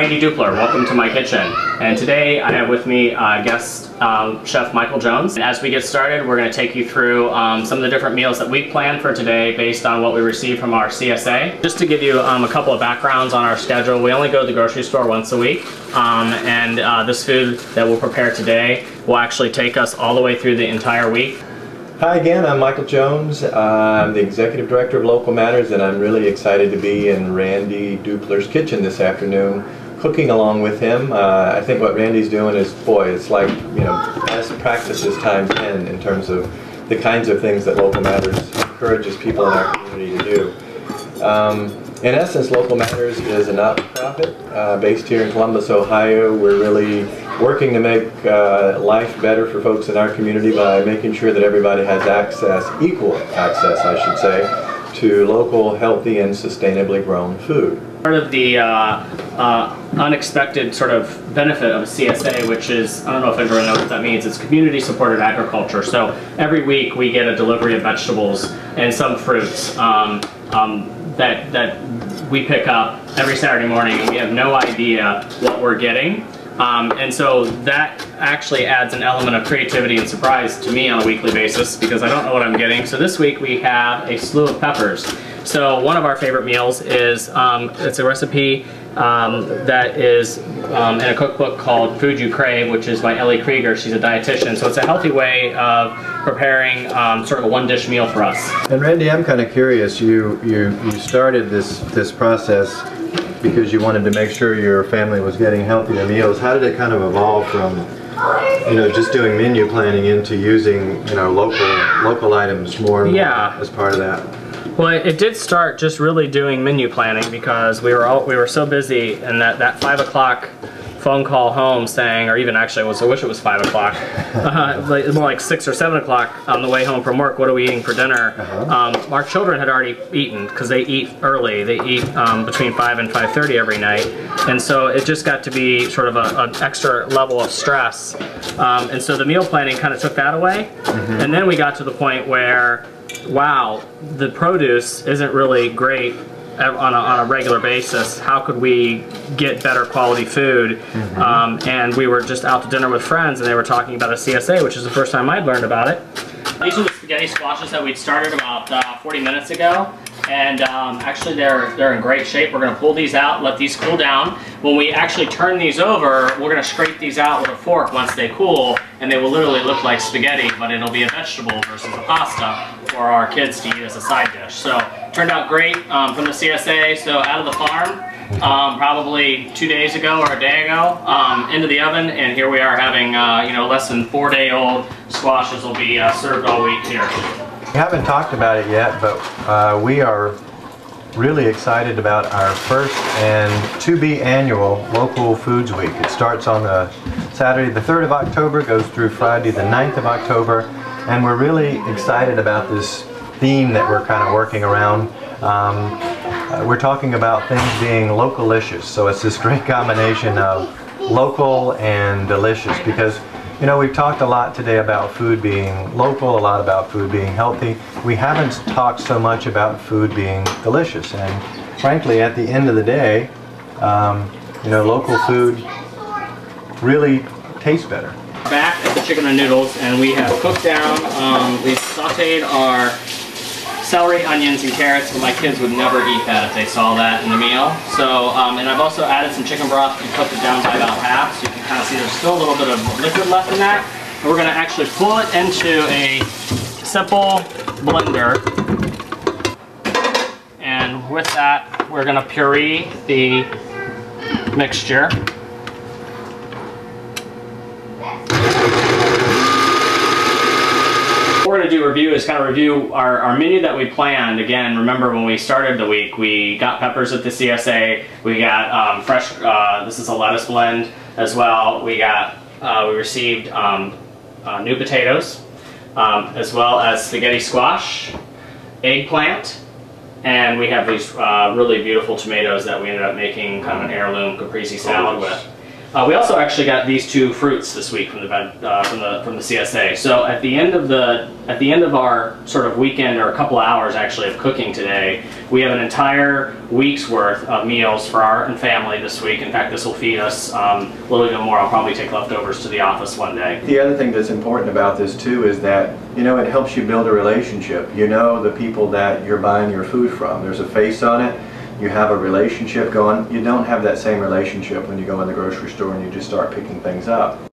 Randy Dupler. Welcome to my kitchen. And today I have with me guest chef Michael Jones. And as we get started, we're going to take you through some of the different meals that we planned for today based on what we received from our CSA. Just to give you a couple of backgrounds on our schedule, we only go to the grocery store once a week. This food that we'll prepare today will actually take us all the way through the entire week. Hi again, I'm Michael Jones. I'm the Executive Director of Local Matters, and I'm really excited to be in Randy Dupler's kitchen this afternoon, cooking along with him. I think what Randy's doing is, boy, it's like, you know, best practices times 10 in terms of the kinds of things that Local Matters encourages people in our community to do. In essence, Local Matters is a not-for-profit based here in Columbus, Ohio. We're really working to make life better for folks in our community by making sure that everybody has access, equal access, I should say, to local, healthy, and sustainably grown food. Part of the unexpected sort of benefit of a CSA, which is, I don't know if everyone knows what that means, it's community-supported agriculture. So every week we get a delivery of vegetables and some fruits that we pick up every Saturday morning, and we have no idea what we're getting. And so that actually adds an element of creativity and surprise to me on a weekly basis because I don't know what I'm getting. So this week we have a slew of peppers. So one of our favorite meals is, it's a recipe that is in a cookbook called Food You Crave, which is by Ellie Krieger. She's a dietitian. So it's a healthy way of preparing sort of a one-dish meal for us. And Randy, I'm kind of curious, you started this process because you wanted to make sure your family was getting healthier meals. How did it kind of evolve from, you know, just doing menu planning into using, you know, local items more and more as part of that? Well, it did start just really doing menu planning because we were so busy, and that 5 o'clock phone call home saying, or even actually I wish it was 5 o'clock, more like 6 or 7 o'clock on the way home from work. What are we eating for dinner? Our children had already eaten because they eat early. They eat between 5 and 5:30 every night, and so it just got to be sort of an extra level of stress. And so the meal planning kind of took that away, and then we got to the point where, wow, the produce isn't really great on a regular basis. How could we get better quality food? And we were just out to dinner with friends, and they were talking about a CSA, which is the first time I'd learned about it. These are the spaghetti squashes that we'd started about 40 minutes ago, and actually they're in great shape. We're going to pull these out, let these cool down. When we actually turn these over, we're going to scrape these out with a fork once they cool, and they will literally look like spaghetti, but it'll be a vegetable versus a pasta for our kids to eat as a side dish. So turned out great from the CSA. So out of the farm, probably 2 days ago or a day ago, into the oven, and here we are having you know, less than 4-day-old squashes will be served all week here. We haven't talked about it yet, but we are really excited about our first and to-be annual Local Foods Week. It starts on the Saturday the 3rd of October, goes through Friday the 9th of October, and we're really excited about this theme that we're kind of working around. We're talking about things being localicious, so it's this great combination of local and delicious, because, you know, we've talked a lot today about food being local, a lot about food being healthy. We haven't talked so much about food being delicious, and frankly, at the end of the day, you know, local food really tastes better. Back at the chicken and noodles, and we have cooked down, we've sauteed our celery, onions, and carrots, but my kids would never eat that if they saw that in the meal. So, and I've also added some chicken broth and cooked it down by about half, so you can kind of see there's still a little bit of liquid left in that. And we're going to actually pull it into a simple blender, and with that, we're going to puree the mixture. What we're going to do review is kind of review our menu that we planned. Again, remember when we started the week, we got peppers at the CSA, we got fresh, this is a lettuce blend as well, we received new potatoes, as well as spaghetti squash, eggplant, and we have these really beautiful tomatoes that we ended up making kind of an heirloom caprese salad with. We also actually got these 2 fruits this week from the CSA. So at the end of our sort of weekend, or a couple of hours actually of cooking today, we have an entire week's worth of meals for our and family this week. In fact, this will feed us a little bit more. I'll probably take leftovers to the office one day. The other thing that's important about this too is that, you know, it helps you build a relationship. You know the people that you're buying your food from. There's a face on it. You have a relationship going. You don't have that same relationship when you go in the grocery store and you just start picking things up.